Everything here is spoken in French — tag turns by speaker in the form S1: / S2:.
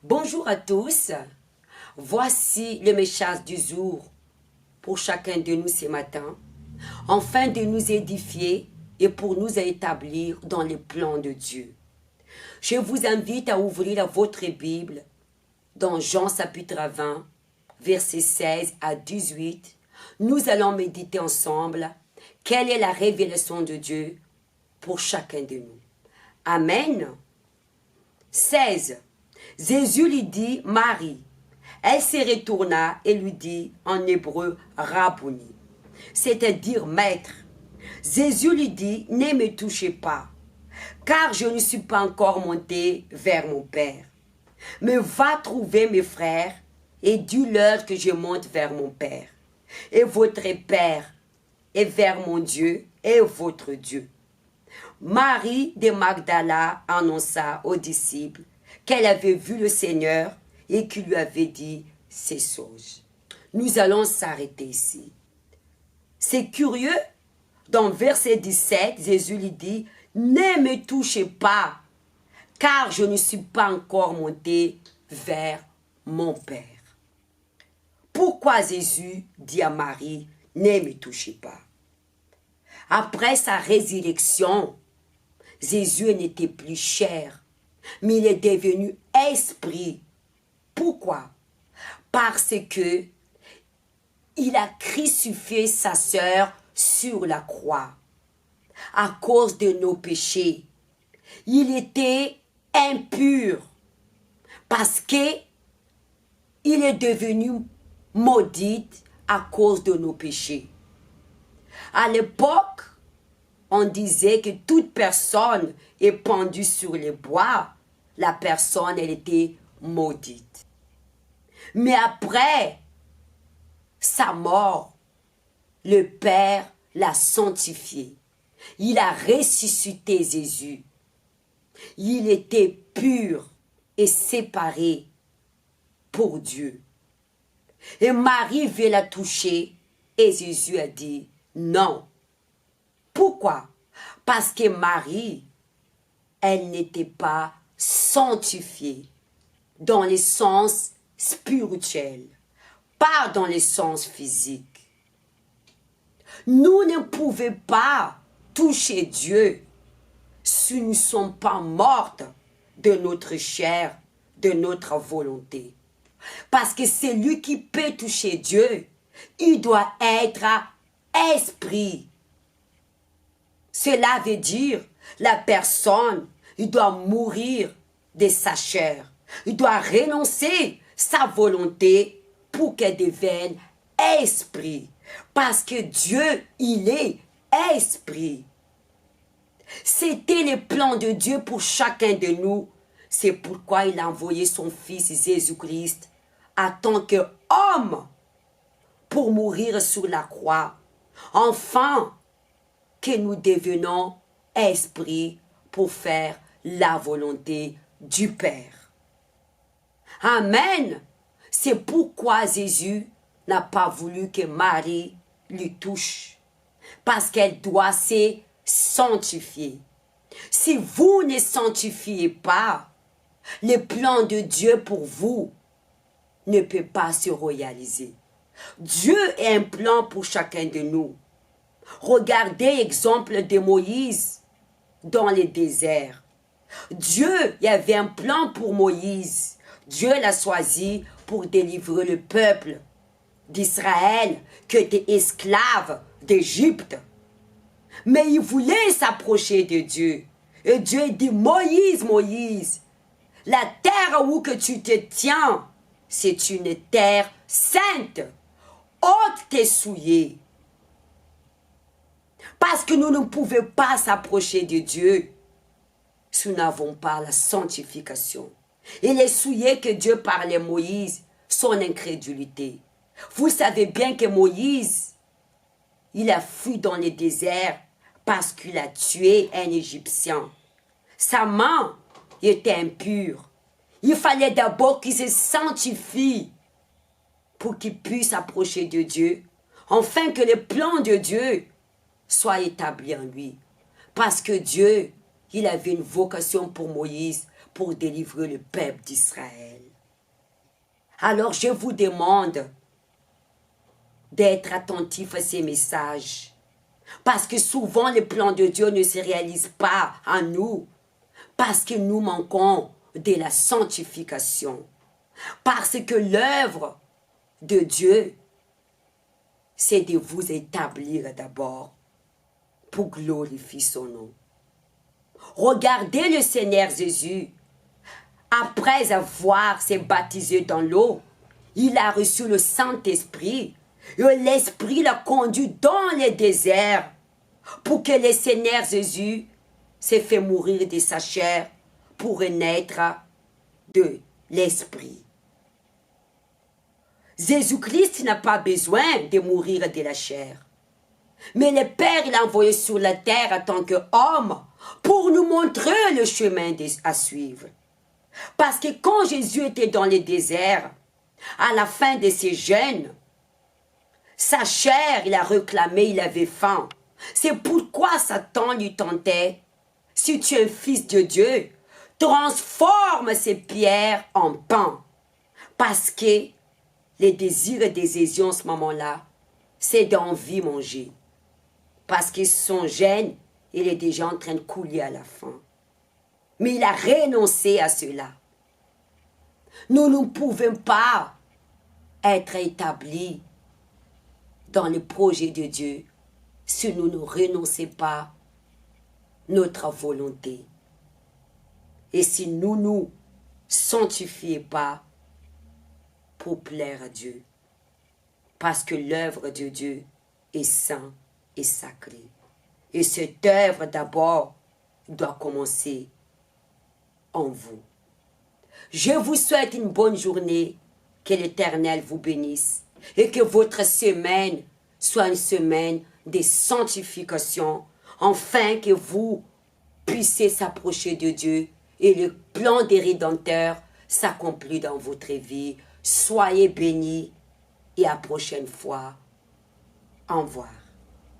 S1: Bonjour à tous, voici le message du jour pour chacun de nous ce matin, afin de nous édifier et pour nous établir dans les plans de Dieu. Je vous invite à ouvrir votre Bible dans Jean chapitre 20, versets 16 à 18. Nous allons méditer ensemble quelle est la révélation de Dieu pour chacun de nous. Amen. 16. Jésus lui dit, Marie. Elle se retourna et lui dit en hébreu, Rabboni, c'est-à-dire maître. Jésus lui dit, ne me touchez pas, car je ne suis pas encore monté vers mon Père. Mais va trouver mes frères et dis-leur que je monte vers mon Père et votre Père, et vers mon Dieu et votre Dieu. Marie de Magdala annonça aux disciples qu'elle avait vu le Seigneur et qu'il lui avait dit ces choses. Nous allons s'arrêter ici. C'est curieux, dans verset 17, Jésus lui dit, « Ne me touchez pas, car je ne suis pas encore monté vers mon Père. » Pourquoi Jésus dit à Marie, « Ne me touchez pas » ? Après sa résurrection, Jésus n'était plus chair, mais il est devenu esprit. Pourquoi? Parce que il a crucifié sa sœur sur la croix à cause de nos péchés. Il était impur parce que il est devenu maudit à cause de nos péchés. À l'époque, on disait que toute personne est pendue sur les bois, la personne, elle était maudite. Mais après sa mort, le Père l'a sanctifié. Il a ressuscité Jésus. Il était pur et séparé pour Dieu. Et Marie veut la toucher et Jésus a dit non. Pourquoi? Parce que Marie, elle n'était pas sanctifiée dans le sens spirituel, pas dans le sens physique. Nous ne pouvons pas toucher Dieu si nous ne sommes pas mortes de notre chair, de notre volonté. Parce que celui qui peut toucher Dieu, il doit être esprit. Cela veut dire la personne, il doit mourir de sa chair. Il doit renoncer sa volonté pour qu'elle devienne esprit. Parce que Dieu, il est esprit. C'était le plan de Dieu pour chacun de nous. C'est pourquoi il a envoyé son Fils Jésus-Christ en tant qu'homme pour mourir sur la croix. Enfin, que nous devenons esprit pour faire la volonté du Père. Amen. C'est pourquoi Jésus n'a pas voulu que Marie lui touche. Parce qu'elle doit se sanctifier. Si vous ne sanctifiez pas, le plan de Dieu pour vous ne peut pas se réaliser. Dieu a un plan pour chacun de nous. Regardez l'exemple de Moïse dans le désert. Dieu, il y avait un plan pour Moïse. Dieu l'a choisi pour délivrer le peuple d'Israël qui était esclave d'Égypte. Mais il voulait s'approcher de Dieu. Et Dieu dit, Moïse, Moïse, la terre où que tu te tiens, c'est une terre sainte. Ôte tes souliers. Parce que nous ne pouvons pas s'approcher de Dieu si nous n'avons pas la sanctification. Et les souliers que Dieu parlait à Moïse, son incrédulité. Vous savez bien que Moïse, il a fui dans le désert parce qu'il a tué un Égyptien. Sa main était impure. Il fallait d'abord qu'il se sanctifie pour qu'il puisse approcher de Dieu, afin que le plan de Dieu soit établi en lui. Parce que Dieu, il avait une vocation pour Moïse, pour délivrer le peuple d'Israël. Alors je vous demande d'être attentif à ces messages. Parce que souvent le plan de Dieu ne se réalise pas en nous. Parce que nous manquons de la sanctification. Parce que l'œuvre de Dieu, c'est de vous établir d'abord pour glorifier son nom. Regardez le Seigneur Jésus. Après avoir s'est baptisé dans l'eau, il a reçu le Saint-Esprit. Et l'Esprit l'a conduit dans le désert pour que le Seigneur Jésus s'est fait mourir de sa chair pour renaître de l'Esprit. Jésus-Christ n'a pas besoin de mourir de la chair. Mais le Père l'a envoyé sur la terre en tant qu'homme pour nous montrer le chemin à suivre. Parce que quand Jésus était dans le désert, à la fin de ses jeûnes, sa chair, il a réclamé, il avait faim. C'est pourquoi Satan lui tentait. Si tu es un fils de Dieu, transforme ces pierres en pain. Parce que les désirs des Jésus en ce moment-là, c'est d'envie manger. Parce que son jeûne, il est déjà en train de couler à la fin. Mais il a renoncé à cela. Nous ne pouvons pas être établis dans le projet de Dieu si nous ne renonçons pas notre volonté. Et si nous ne nous sanctifions pas pour plaire à Dieu. Parce que l'œuvre de Dieu est sainte et sacrée. Et cette œuvre d'abord doit commencer en vous. Je vous souhaite une bonne journée, que l'Éternel vous bénisse et que votre semaine soit une semaine de sanctification, afin que vous puissiez s'approcher de Dieu et le plan des Rédempteurs s'accomplit dans votre vie. Soyez bénis et à la prochaine fois. Au revoir.